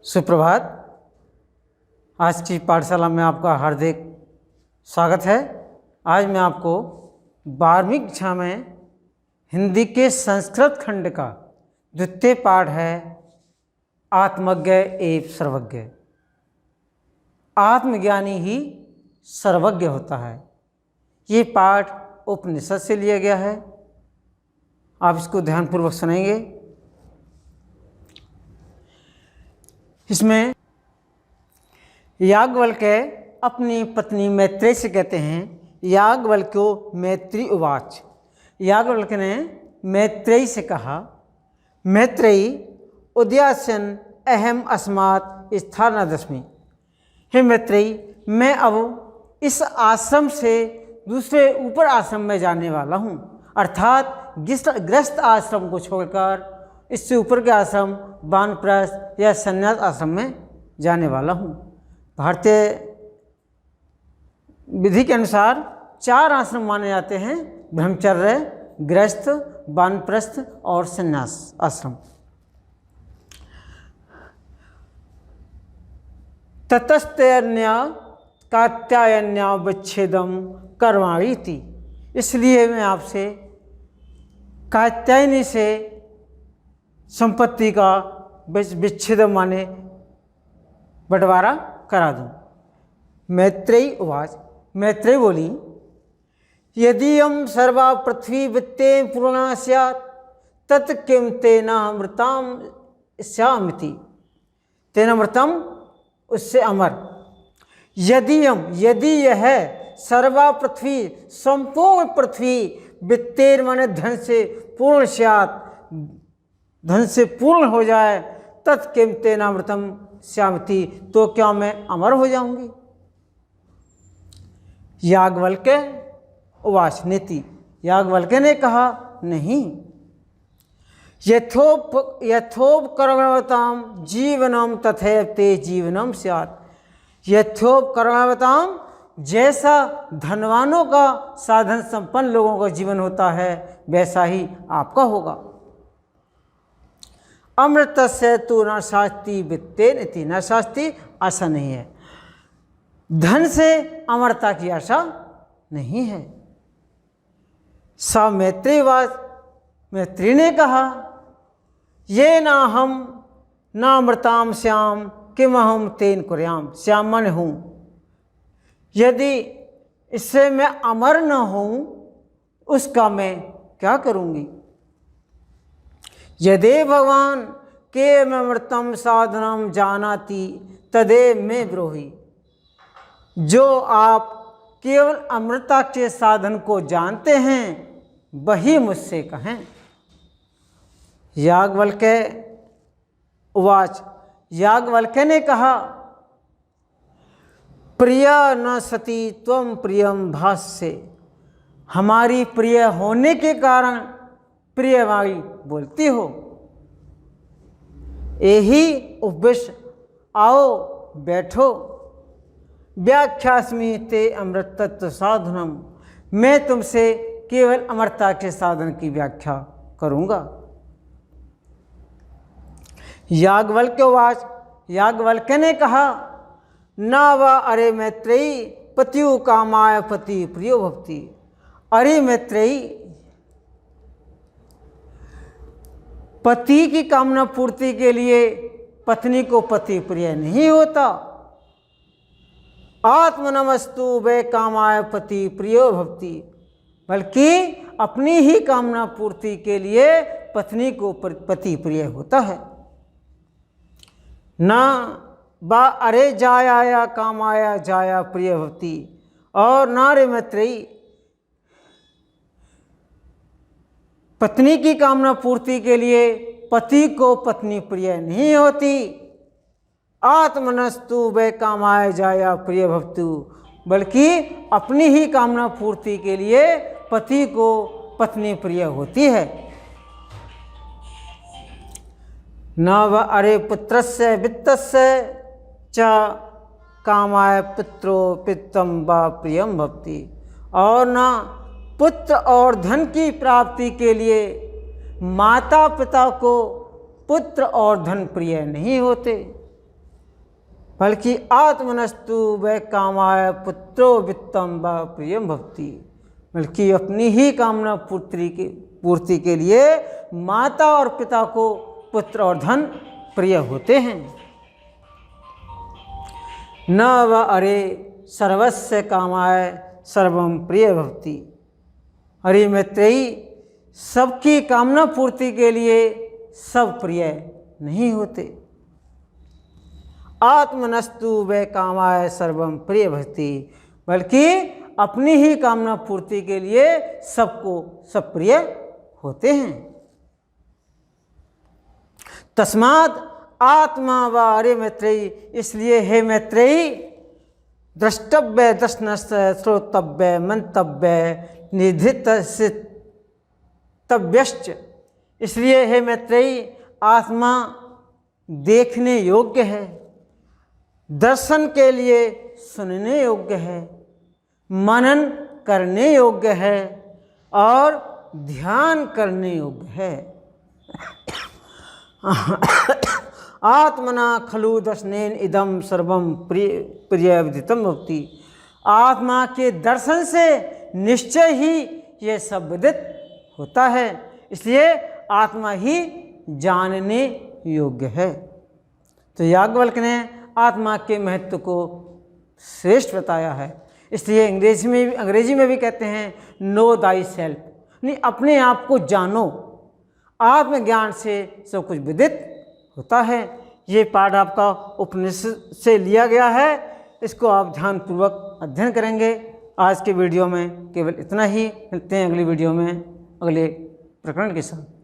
सुप्रभात। आज की पाठशाला में आपका हार्दिक स्वागत है। आज मैं आपको 12वीं कक्षा में हिंदी के संस्कृत खंड का द्वितीय पाठ है आत्मज्ञ एवं सर्वज्ञ। आत्मज्ञानी ही सर्वज्ञ होता है। ये पाठ उपनिषद से लिया गया है। आप इसको ध्यानपूर्वक सुनेंगे। इसमें याज्ञवल्क्य अपनी पत्नी मैत्रेयी से कहते हैं, याज्ञवल्क्यो मैत्रेयी उवाच। याज्ञवल्क्य ने मैत्रेयी से कहा, मैत्रेयी उद्यास्यन् अहम अस्मात् स्थानादस्मि। हे मैत्रेयी, मैं अब इस आश्रम से दूसरे ऊपर आश्रम में जाने वाला हूँ, अर्थात गृहस्थ आश्रम को छोड़कर इससे ऊपर के आश्रम वानप्रस्थ या संन्यास आश्रम में जाने वाला हूँ। भारतीय विधि के अनुसार 4 आश्रम माने जाते हैं: ब्रह्मचर्य, गृहस्थ, वानप्रस्थ और संन्यास आश्रम। ततस्तेऽन्य कात्यायन्या विच्छेदम कर्माणि इति। इसलिए मैं आपसे कात्यायनी से संपत्ति का विच्छेद माने बंटवारा करा दूं। मैत्रेयी उवाच। मैत्रेयी बोली, यदि हम सर्वा पृथ्वी वित्तेन पूर्णा स्यात् तत् किं तेन अमृतां स्यामिति। तेन अमृतम, उससे अमर। यदि यह सर्वा पृथ्वी, संपूर्ण पृथ्वी, वित्तेन माने धन से पूर्ण स्यात्, धन से पूर्ण हो जाए, तत्किं तेन अमृतम स्यामिति, तो क्या मैं अमर हो जाऊंगी। याज्ञवल्क्य उवाच नेति। याज्ञवल्क्य ने कहा, नहीं। यथोपकरणवतां जीवनम तथैव ते जीवनम स्यात्। यथोपकरणवतां, जैसा धनवानों का, साधन संपन्न लोगों का जीवन होता है, वैसा ही आपका होगा। अमृतस्य तु न शास्ति वित्तेन इति। न शास्ति, आशा नहीं है। धन से अमरता की आशा नहीं है। सा मैत्रेयी उवाच। मैत्रेयी ने कहा, ये न हम न अमृताम श्याम किम अहम तेन कुर्याम। श्याम मन हूँ, यदि इससे मैं अमर न हूँ, उसका मैं क्या करूँगी। यदि भगवान केवलमृतम साधनम जानाति तदेव में ब्रूहि। जो आप केवल अमृता के साधन को जानते हैं, वही मुझसे कहें। याज्ञवल्क्य उवाच। याज्ञवल्क्य ने कहा, प्रिया न सती त्वं प्रियम भास्य। हमारी प्रिय होने के कारण प्रियवाणी बोलती हो। यही उपवेश, आओ बैठो। व्याख्यास्मि ते अमृत तत्व साधनम। मैं तुमसे केवल अमरता के साधन की व्याख्या करूँगा। याज्ञवल्क्य उवाच। याज्ञवल्क्य ने कहा, न वा अरे मैत्रेयी पतियु कामाय पति प्रियो भक्ति। अरे मैत्रेयी, पति की कामना पूर्ति के लिए पत्नी को पति प्रिय नहीं होता। आत्मनमस्तु वे कामाय पति प्रियो भक्ति। बल्कि अपनी ही कामना पूर्ति के लिए पत्नी को पति प्रिय होता है। न बा अरे जाया कामाया जाया प्रिय भक्ति। और न रे मैत्रेयी, पत्नी की कामना पूर्ति के लिए पति को पत्नी प्रिय नहीं होती। आत्मनस्तु वे कामाय जाया प्रिय भक्तु। बल्कि अपनी ही कामना पूर्ति के लिए पति को पत्नी प्रिय होती है। न व अरे पुत्रस्य वित्तस्य च कामाय पुत्रो पित्तम व प्रियम भक्ति। और न पुत्र और धन की प्राप्ति के लिए माता पिता को पुत्र और धन प्रिय नहीं होते। बल्कि आत्मनस्तु वै कामाय पुत्रो वित्तम व प्रियम भवति, बल्कि अपनी ही कामना पूर्ति के लिए माता और पिता को पुत्र और धन प्रिय होते हैं। न व अरे सर्वस्य कामाय सर्वम प्रिय भवति। अरे मैत्रेयी, सबकी कामना पूर्ति के लिए सब प्रिय नहीं होते। आत्मनस्तु वै कामाय सर्वम प्रिय भवति, बल्कि अपनी ही कामना पूर्ति के लिए सबको सब प्रिय होते हैं। तस्मात् आत्मा व अरे मैत्रेयी, इसलिए हे मैत्रेयी, द्रष्टव्य दर्शनस्य श्रोतव्य मंतव्य निधितव्यश्च, इसलिए हे मैत्रेयी, आत्मा देखने योग्य है, दर्शन के लिए सुनने योग्य है, मनन करने योग्य है और ध्यान करने योग्य है। आत्मना खलु दर्शनेन इदम सर्वम प्रिय विदितम भवति। आत्मा के दर्शन से निश्चय ही ये सब विदित होता है, इसलिए आत्मा ही जानने योग्य है। तो याज्ञवल्क्य ने आत्मा के महत्व को श्रेष्ठ बताया है। इसलिए अंग्रेजी में भी कहते हैं नो दाई सेल्फ, नहीं, अपने आप को जानो। आत्मज्ञान से सब कुछ विदित होता है। ये पाठ आपका उपनिषद से लिया गया है, इसको आप ध्यानपूर्वक अध्ययन करेंगे। आज के वीडियो में केवल इतना ही, मिलते हैं अगली वीडियो में अगले प्रकरण के साथ।